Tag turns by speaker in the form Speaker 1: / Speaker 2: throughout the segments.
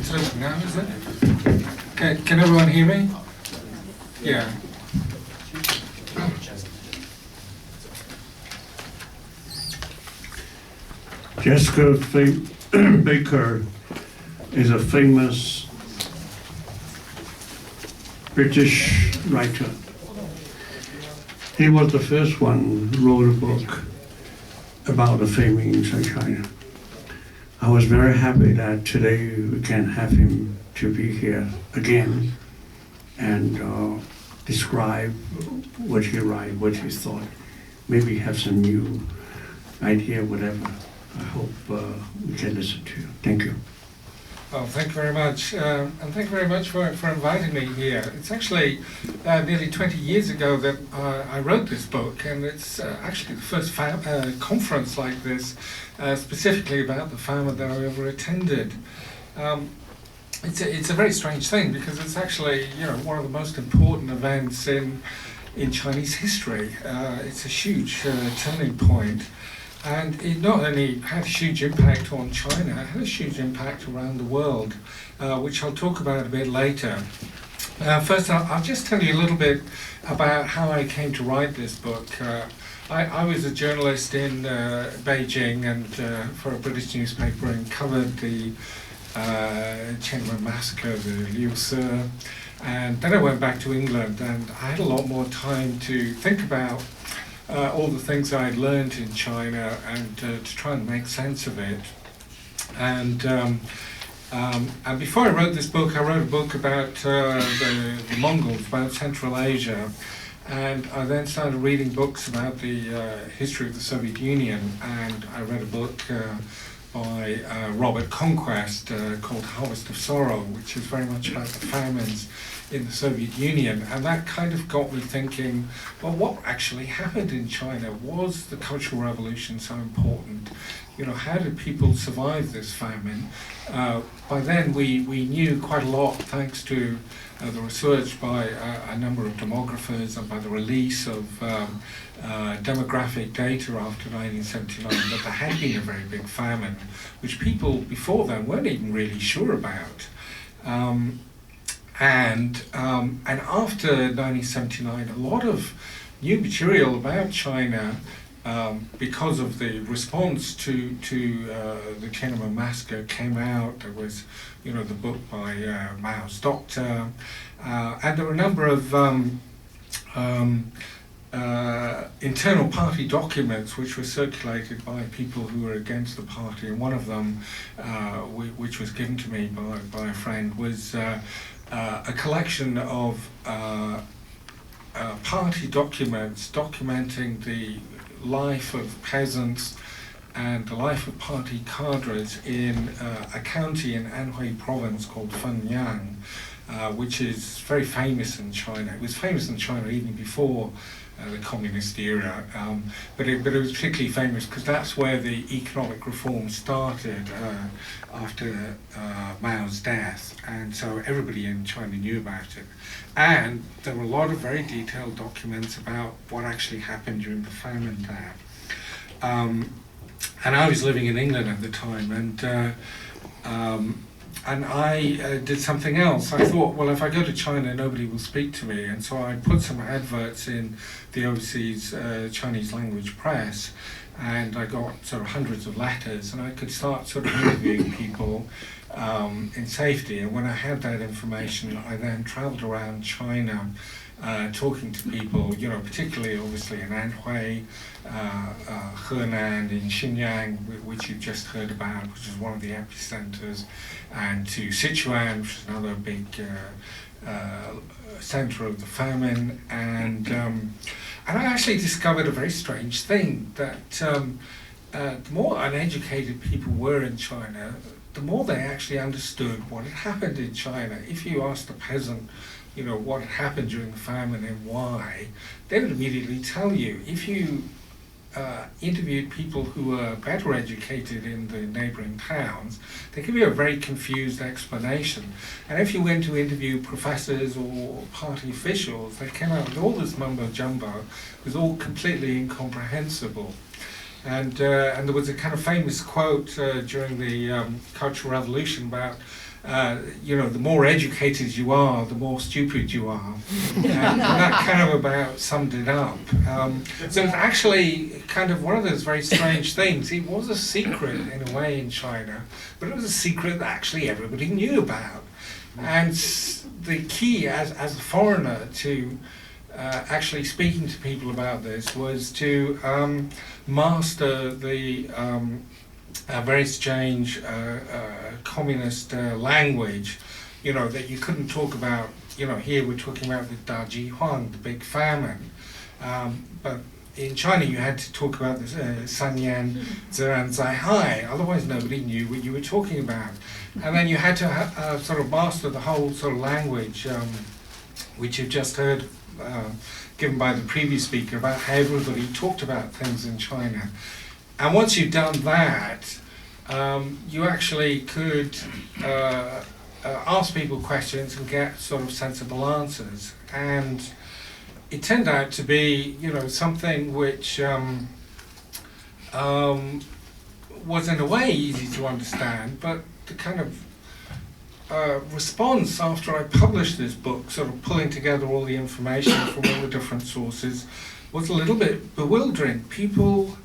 Speaker 1: It's open now, is it? Can everyone hear me? Yeah.
Speaker 2: Jasper Becker is a famous British writer. He was the first one who wrote a book about the famine in China. I was very happy that today we can have him to be here again and describe what he wrote, what he thought. Maybe have some new idea, whatever. I hope we can listen to you. Thank you.
Speaker 1: Well, thank you very much, and thank you very much for inviting me here. It's actually nearly 20 years ago that I wrote this book, and it's actually the first conference like this, specifically about the famine that I ever attended. It's a very strange thing because it's actually one of the most important events in Chinese history. It's a huge turning point. And it not only had a huge impact on China, it had a huge impact around the world, which I'll talk about a bit later. First, I'll just tell you a little bit about how I came to write this book. I was a journalist in Beijing and for a British newspaper and covered the Tiananmen massacre, the Liu Se, and then I went back to England and I had a lot more time to think about all the things I'd learned in China and to try and make sense of it. And before I wrote this book, I wrote a book about the Mongols, about Central Asia. And I then started reading books about the history of the Soviet Union. And I read a book by Robert Conquest called Harvest of Sorrow, which is very much about the famines in the Soviet Union, and that kind of got me thinking, well, what actually happened in China? Was the Cultural Revolution so important? How did people survive this famine? By then we knew quite a lot thanks to the research by a number of demographers and by the release of demographic data after 1979 that there had been a very big famine, which people before then weren't even really sure about. And after 1979, a lot of new material about China, because of the response to the Tiananmen massacre, came out. There was, the book by Mao's doctor, and there were a number of internal party documents which were circulated by people who were against the party. And one of them, which was given to me by a friend, was a collection of party documents documenting the life of peasants and the life of party cadres in a county in Anhui province called Famine, which is very famous in China. It was famous in China even before the communist era, but it was particularly famous because that's where the economic reform started after Mao's death, and so everybody in China knew about it. And there were a lot of very detailed documents about what actually happened during the famine there. And I was living in England at the time, and I did something else. I thought, well, if I go to China, nobody will speak to me. And so I put some adverts in the overseas Chinese language press, and I got sort of hundreds of letters, and I could start sort of interviewing people in safety. And when I had that information, I then traveled around China talking to people, particularly obviously in Anhui, Henan, in Xinjiang, which you've just heard about, which is one of the epicenters, and to Sichuan, which is another big center of the famine. And I actually discovered a very strange thing, that the more uneducated people were in China, the more they actually understood what had happened in China. If you asked a peasant, what had happened during the famine and why, they would immediately tell you. If you interviewed people who were better educated in the neighboring towns, they give you a very confused explanation. And if you went to interview professors or party officials, they came out with all this mumbo jumbo. It was all completely incomprehensible. And there was a kind of famous quote during the Cultural Revolution about the more educated you are, the more stupid you are. And that kind of about summed it up. So it's actually kind of one of those very strange things. It was a secret in a way in China, but it was a secret that actually everybody knew about. And the key as a foreigner to actually speaking to people about this was to master the very strange communist language, that you couldn't talk about. Here we're talking about the Daji Huang, the big famine, but in China you had to talk about the Sanyan Ziran Zai Hai, otherwise nobody knew what you were talking about. And then you had to sort of master the whole sort of language, which you've just heard given by the previous speaker about how everybody talked about things in China. And once you've done that, you actually could ask people questions and get sort of sensible answers. And it turned out to be, something which was in a way easy to understand, but the kind of response after I published this book, sort of pulling together all the information from all the different sources, was a little bit bewildering. People,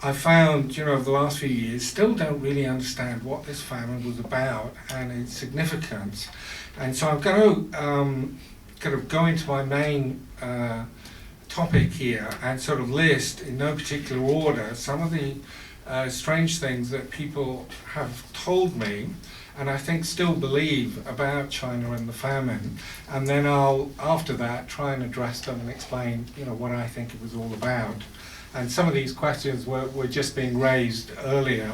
Speaker 1: I found, over the last few years, still don't really understand what this famine was about and its significance. And so I'm going to kind of go into my main topic here and sort of list, in no particular order, some of the strange things that people have told me and I think still believe about China and the famine. And then I'll, after that, try and address them and explain, what I think it was all about. And some of these questions were just being raised earlier,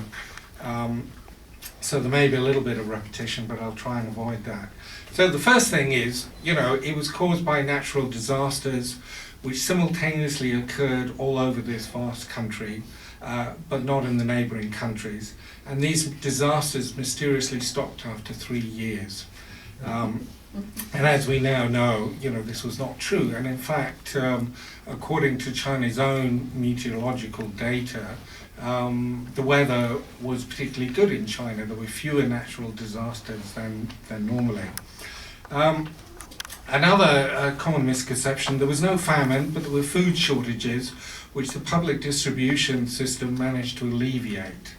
Speaker 1: so there may be a little bit of repetition, but I'll try and avoid that. So the first thing is, it was caused by natural disasters which simultaneously occurred all over this vast country, but not in the neighbouring countries. And these disasters mysteriously stopped after 3 years. And as we now know, this was not true. And in fact, according to China's own meteorological data, the weather was particularly good in China. There were fewer natural disasters than normally. Another common misconception, there was no famine, but there were food shortages, which the public distribution system managed to alleviate.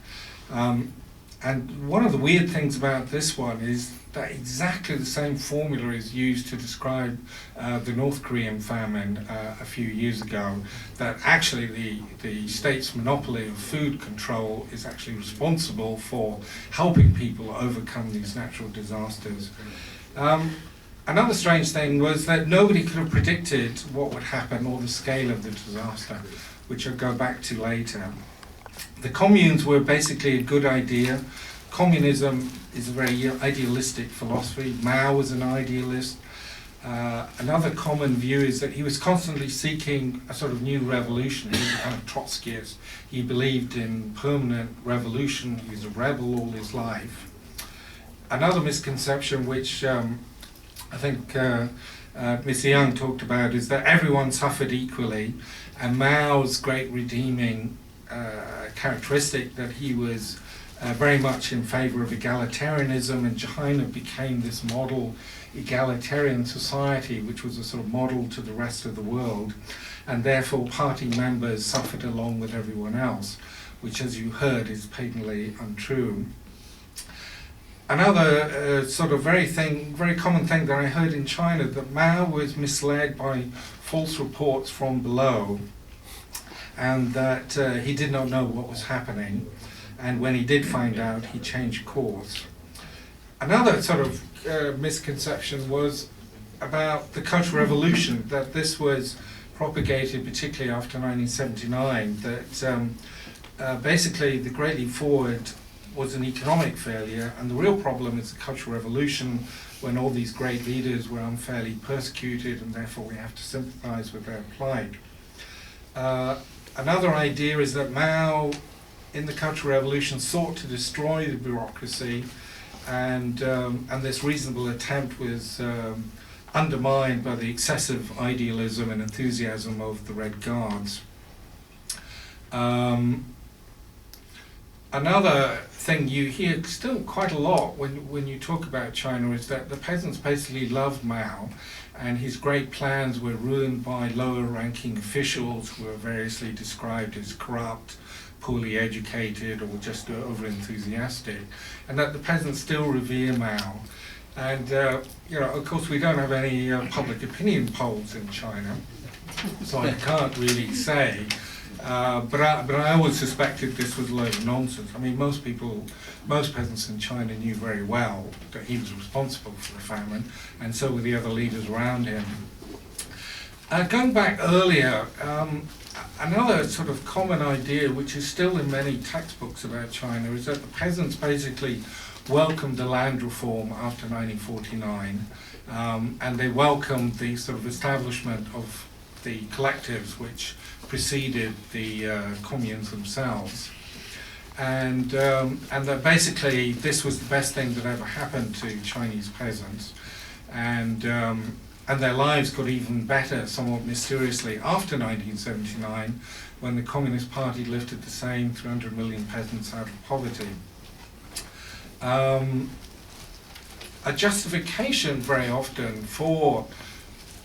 Speaker 1: And one of the weird things about this one is that exactly the same formula is used to describe the North Korean famine a few years ago, that actually the state's monopoly of food control is actually responsible for helping people overcome these natural disasters. Another strange thing was that nobody could have predicted what would happen or the scale of the disaster, which I'll go back to later. The communes were basically a good idea. Communism is a very idealistic philosophy. Mao was an idealist. Another common view is that he was constantly seeking a sort of new revolution. He was a kind of Trotskyist. He believed in permanent revolution. He was a rebel all his life. Another misconception, which I think Mr. Young talked about, is that everyone suffered equally, and Mao's great redeeming characteristic that he was very much in favor of egalitarianism, and China became this model egalitarian society, which was a sort of model to the rest of the world, and therefore party members suffered along with everyone else, which, as you heard, is patently untrue. Another sort of very common thing that I heard in China, that Mao was misled by false reports from below, and that he did not know what was happening, and when he did find out, he changed course. Another sort of misconception was about the Cultural Revolution, that this was propagated particularly after 1979, that basically the Great Leap Forward was an economic failure, and the real problem is the Cultural Revolution, when all these great leaders were unfairly persecuted, and therefore we have to sympathize with their plight. Another idea is that Mao, in the Cultural Revolution, sought to destroy the bureaucracy, and this reasonable attempt was undermined by the excessive idealism and enthusiasm of the Red Guards. Another thing you hear still quite a lot when you talk about China is that the peasants basically loved Mao, and his great plans were ruined by lower ranking officials who were variously described as corrupt, poorly educated, or just over enthusiastic, and that the peasants still revere Mao. And of course we don't have any public opinion polls in China, so I can't really say. But I always suspected this was a load of nonsense. I mean, most peasants in China knew very well that he was responsible for the famine, and so were the other leaders around him. Going back earlier, another sort of common idea, which is still in many textbooks about China, is that the peasants basically welcomed the land reform after 1949, and they welcomed the sort of establishment of the collectives which preceded the communes themselves, and that basically this was the best thing that ever happened to Chinese peasants, and their lives got even better, somewhat mysteriously, after 1979, when the Communist Party lifted the same 300 million peasants out of poverty. A justification very often for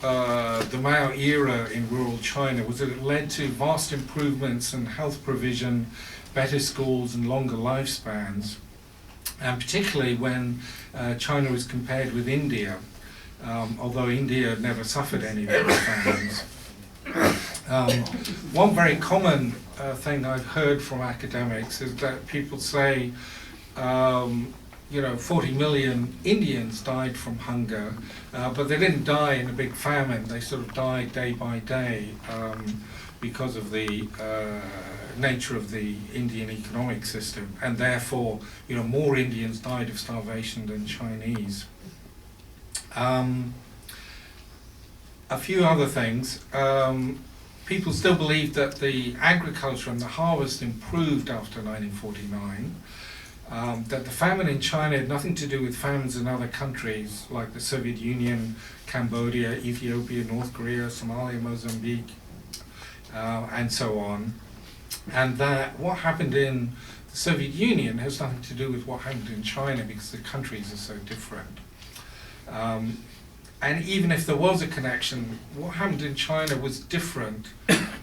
Speaker 1: the Mao era in rural China was that it led to vast improvements in health provision, better schools and longer lifespans, and particularly when China was compared with India, although India never suffered any of those famines. One very common thing I've heard from academics is that people say 40 million Indians died from hunger, but they didn't die in a big famine. They sort of died day by day because of the nature of the Indian economic system, and therefore, more Indians died of starvation than Chinese. A few other things. People still believe that the agriculture and the harvest improved after 1949. That the famine in China had nothing to do with famines in other countries like the Soviet Union, Cambodia, Ethiopia, North Korea, Somalia, Mozambique, and so on. And that what happened in the Soviet Union has nothing to do with what happened in China because the countries are so different. And even if there was a connection, what happened in China was different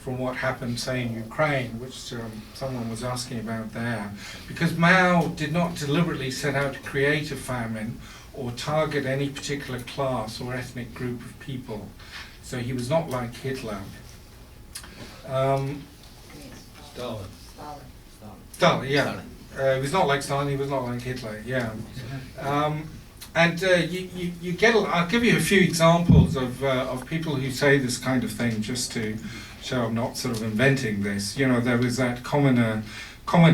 Speaker 1: from what happened, say, in Ukraine, which someone was asking about there. Because Mao did not deliberately set out to create a famine or target any particular class or ethnic group of people. So he was not like Hitler.
Speaker 3: Stalin.
Speaker 1: Stalin, yeah. He was not like Stalin, he was not like Hitler, yeah. And you get. I'll give you a few examples of people who say this kind of thing, just to show I'm not sort of inventing this. There was that comment a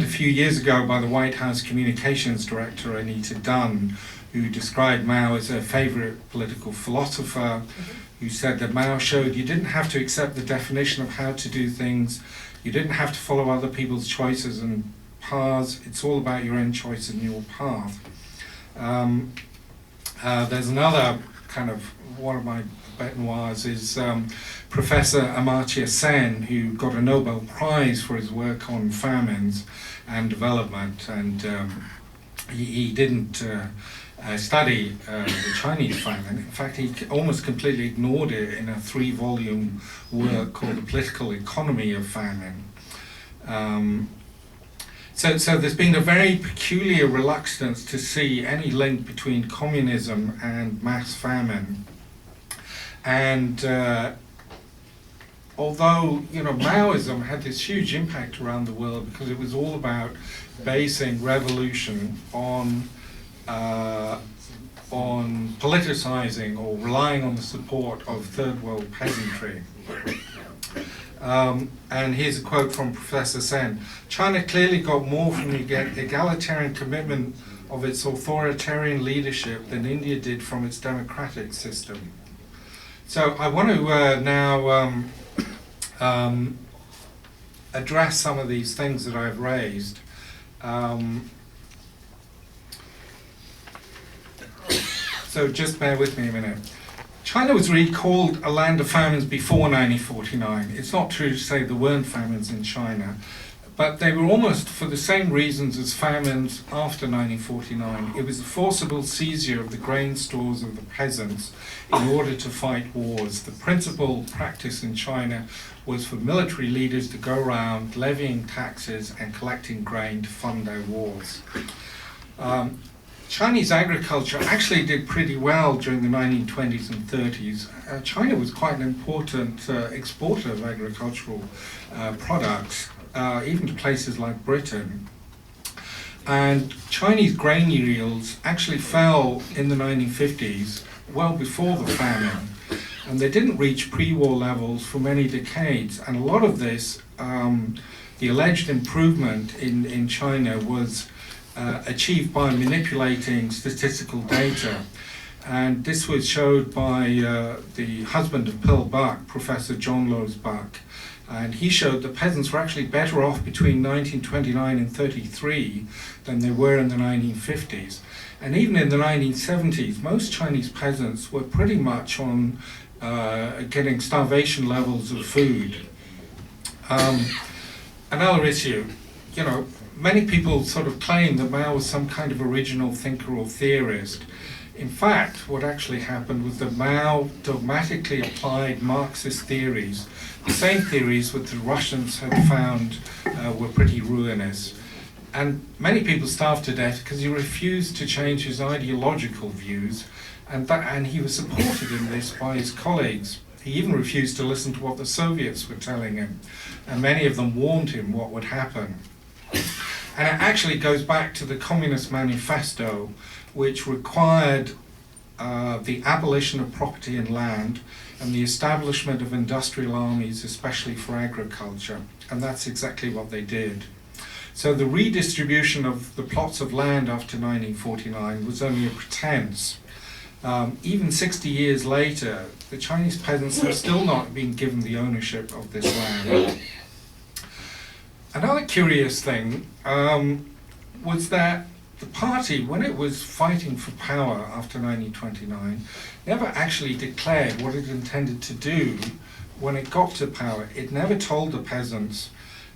Speaker 1: few years ago by the White House communications director Anita Dunn, who described Mao as a favorite political philosopher, who said that Mao showed you didn't have to accept the definition of how to do things, you didn't have to follow other people's choices and paths. It's all about your own choice and your path. There's another kind of, one of my bête noirs is Professor Amartya Sen, who got a Nobel Prize for his work on famines and development, and he didn't study the Chinese famine. In fact, he almost completely ignored it in a 3-volume work called The Political Economy of Famine. So there's been a very peculiar reluctance to see any link between communism and mass famine. And although Maoism had this huge impact around the world because it was all about basing revolution on politicizing or relying on the support of third world peasantry. And here's a quote from Professor Sen. China clearly got more from the egalitarian commitment of its authoritarian leadership than India did from its democratic system. So I want to now address some of these things that I've raised. So just bear with me a minute. China was really called a land of famines before 1949. It's not true to say there weren't famines in China, But they were almost for the same reasons as famines after 1949. It was the forcible seizure of the grain stores of the peasants in order to fight wars. The principal practice in China was for military leaders to go around levying taxes and collecting grain to fund their wars. Chinese agriculture actually did pretty well during the 1920s and 30s. China was quite an important exporter of agricultural products, even to places like Britain. And Chinese grain yields actually fell in the 1950s, well before the famine, and they didn't reach pre-war levels for many decades. And a lot of this, the alleged improvement in China was achieved by manipulating statistical data. And this was showed by the husband of Pearl Buck, Professor John Lowes Buck. And he showed that peasants were actually better off between 1929 and 33 than they were in the 1950s. And even in the 1970s, most Chinese peasants were pretty much on getting starvation levels of food. Another issue, many people sort of claim that Mao was some kind of original thinker or theorist. In fact, what actually happened was that Mao dogmatically applied Marxist theories, the same theories which the Russians had found were pretty ruinous. And many people starved to death because he refused to change his ideological views, and he was supported in this by his colleagues. He even refused to listen to what the Soviets were telling him, and many of them warned him what would happen. And it actually goes back to the Communist Manifesto, which required the abolition of property and land and the establishment of industrial armies, especially for agriculture. And that's exactly what they did. So the redistribution of the plots of land after 1949 was only a pretense. Even 60 years later, the Chinese peasants have still not been given the ownership of this land. Another curious thing was that the party, when it was fighting for power after 1929, never actually declared what it intended to do when it got to power. It never told the peasants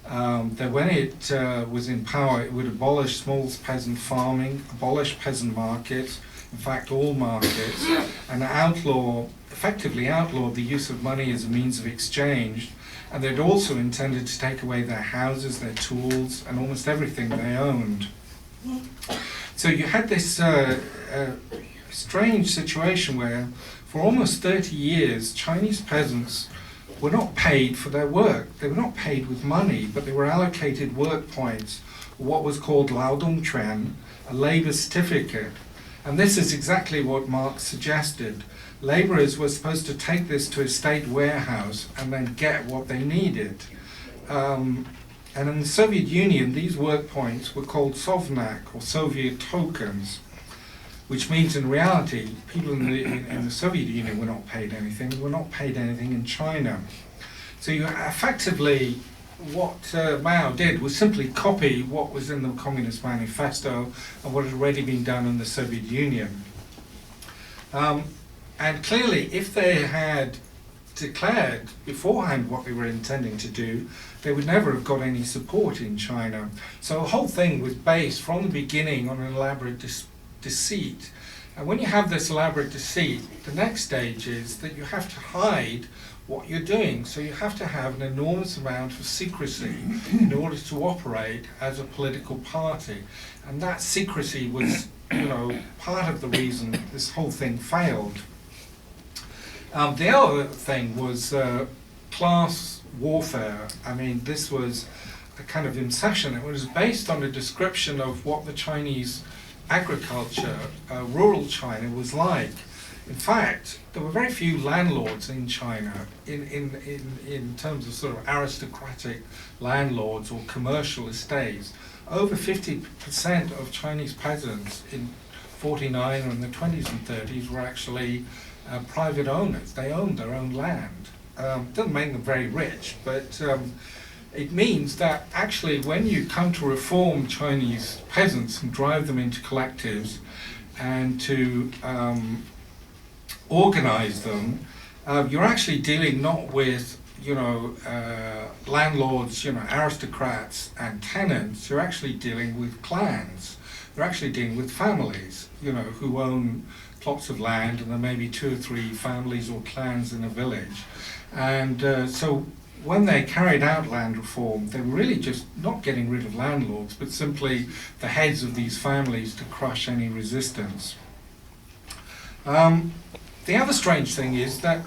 Speaker 1: that when it was in power, it would abolish small peasant farming, abolish peasant markets, in fact all markets, and effectively outlaw the use of money as a means of exchange. And they'd also intended to take away their houses, their tools, and almost everything they owned. So you had this strange situation where for almost 30 years, Chinese peasants were not paid for their work. They were not paid with money, but they were allocated work points, what was called Laodongquan, a labor certificate. And this is exactly what Marx suggested. Laborers were supposed to take this to a state warehouse and then get what they needed. And in the Soviet Union, these work points were called Sovnak, or Soviet tokens, which means in reality, people in the Soviet Union were not paid anything, were not paid anything in China. So you effectively, what Mao did was simply copy what was in the Communist Manifesto and what had already been done in the Soviet Union. And clearly, if they had declared beforehand what they were intending to do, they would never have got any support in China. So the whole thing was based from the beginning on an elaborate deceit. And when you have this elaborate deceit, the next stage is that you have to hide what you're doing. So you have to have an enormous amount of secrecy in order to operate as a political party. And that secrecy was, part of the reason this whole thing failed. The other thing was class warfare. I mean, this was a kind of obsession. It was based on a description of what the Chinese agriculture, rural China, was like. In fact, there were very few landlords in China in terms of sort of aristocratic landlords or commercial estates. Over 50% of Chinese peasants in 49 or in the 20s and 30s were actually private owners. They owned their own land. Doesn't make them very rich, but it means that actually when you come to reform Chinese peasants and drive them into collectives and to organize them, you're actually dealing not with landlords, aristocrats and tenants, you're actually dealing with clans. You're actually dealing with families, who own plots of land, and there may be 2 or 3 families or clans in a village. And so when they carried out land reform, they were really just not getting rid of landlords, but simply the heads of these families to crush any resistance. The other strange thing is that,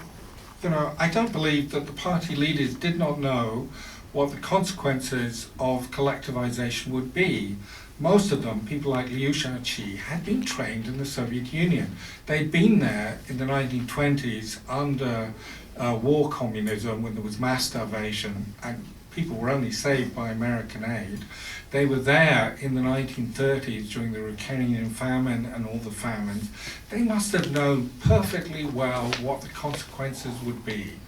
Speaker 1: I don't believe that the party leaders did not know what the consequences of collectivization would be. Most of them, people like Liu Shaoqi, had been trained in the Soviet Union. They'd been there in the 1920s under war communism when there was mass starvation and people were only saved by American aid. They were there in the 1930s during the Ukrainian famine and all the famines. They must have known perfectly well what the consequences would be.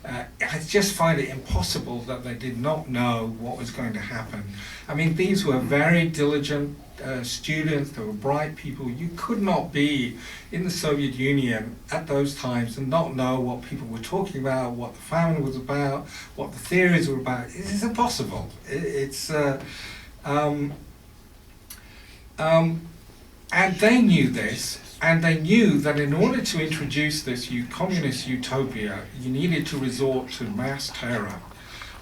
Speaker 1: I just find it impossible that they did not know what was going to happen. I mean, these were very diligent students, they were bright people. You could not be in the Soviet Union at those times and not know what people were talking about, what the famine was about, what the theories were about. It is impossible. And they knew this. And they knew that in order to introduce this communist utopia, you needed to resort to mass terror.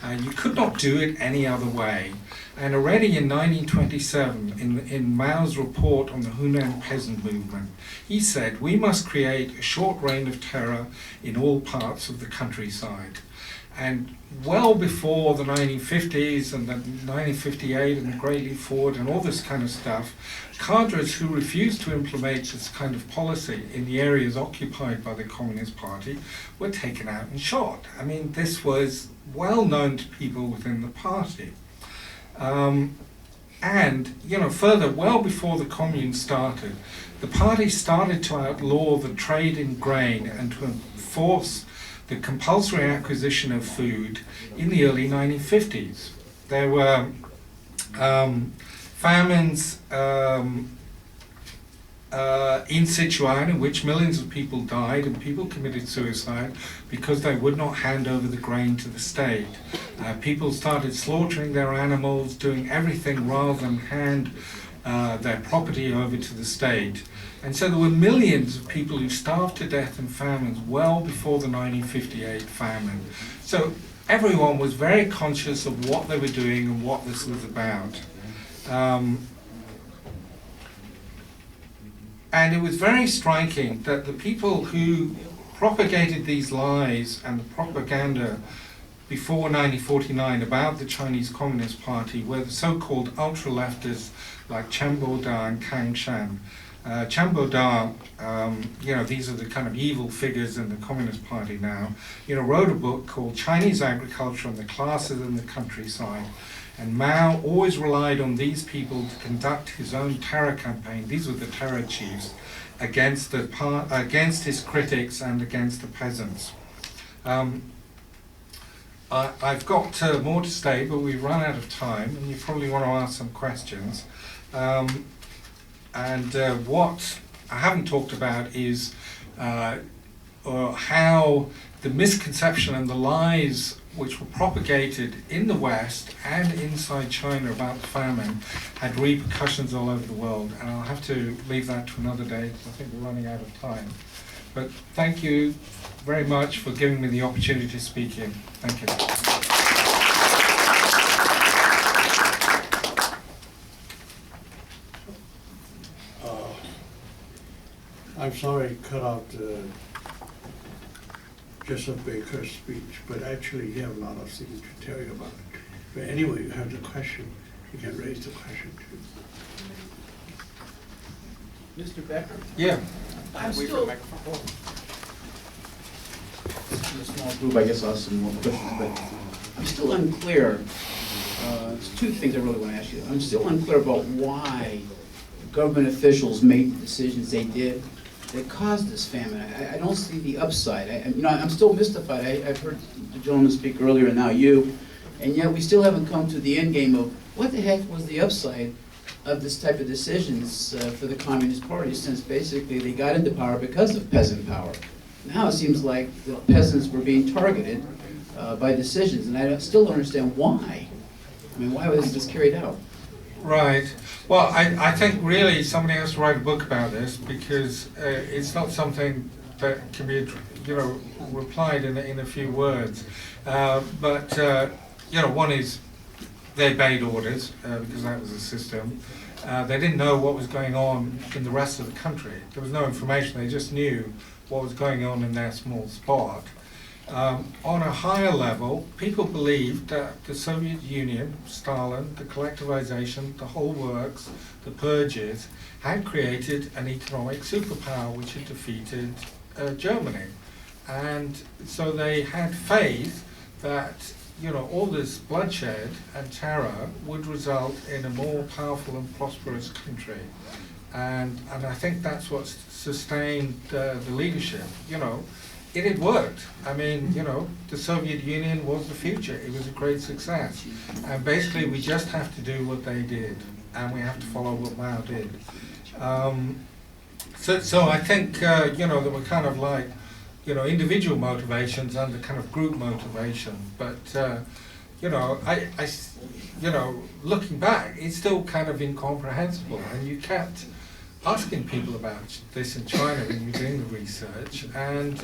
Speaker 1: You could not do it any other way. And already in 1927, in Mao's report on the Hunan peasant movement, he said, we must create a short reign of terror in all parts of the countryside. And well before the 1950s and the 1958 and the Great Leap Forward and all this kind of stuff, cadres who refused to implement this kind of policy in the areas occupied by the Communist Party were taken out and shot. I mean, this was well known to people within the party. Further, well before the Commune started, the party started to outlaw the trade in grain and to enforce the compulsory acquisition of food in the early 1950s. There were famines in Sichuan in which millions of people died and people committed suicide because they would not hand over the grain to the state. People started slaughtering their animals, doing everything rather than hand their property over to the state. And so there were millions of people who starved to death in famines well before the 1958 famine. So everyone was very conscious of what they were doing and what this was about. And it was very striking that the people who propagated these lies and the propaganda before 1949 about the Chinese Communist Party were the so-called ultra-leftists like Chen Boda and Kang Shan. Chen Boda, these are the kind of evil figures in the Communist Party now, wrote a book called Chinese Agriculture and the Classes in the Countryside. And Mao always relied on these people to conduct his own terror campaign. These were the terror chiefs against his critics and against the peasants. I've got more to say, but we've run out of time, and you probably want to ask some questions. What I haven't talked about is how the misconception and the lies which were propagated in the West and inside China about the famine had repercussions all over the world. And I'll have to leave that to another day because I think we're running out of time. But thank you very much for giving me the opportunity to speak here. Thank you.
Speaker 2: I'm sorry I cut out Jasper Becker's speech, but actually he have a lot of things to tell you about it. But anyway, you have the question, you can raise the question too.
Speaker 4: Mr. Becker?
Speaker 1: Yeah.
Speaker 4: I'm still, in a small group, I guess I'll ask some more questions, but I'm still unclear. There's two things I really want to ask you. I'm still unclear about why government officials made the decisions they did that caused this famine. I don't see the upside. I'm still mystified. I've heard the gentleman speak earlier and now you, and yet we still haven't come to the end game of what the heck was the upside of this type of decisions for the Communist Party, since basically they got into power because of peasant power. Now it seems like the peasants were being targeted by decisions, and still don't understand why. I mean, why was this carried out?
Speaker 1: Right. Well, I think really somebody has to write a book about this, because it's not something that can be, replied in a few words. But one is they obeyed orders because that was the system. They didn't know what was going on in the rest of the country. There was no information. They just knew what was going on in their small spot. On a higher level, people believed that the Soviet Union, Stalin, the collectivization, the whole works, the purges, had created an economic superpower which had defeated Germany. And so they had faith that all this bloodshed and terror would result in a more powerful and prosperous country. And I think that's what sustained the leadership. It had worked. I mean, the Soviet Union was the future. It was a great success. And basically, we just have to do what they did, and we have to follow what Mao did. So I think, there were kind of like, individual motivations and the kind of group motivation. But, looking back, it's still kind of incomprehensible. And you kept asking people about this in China when you were doing the research. And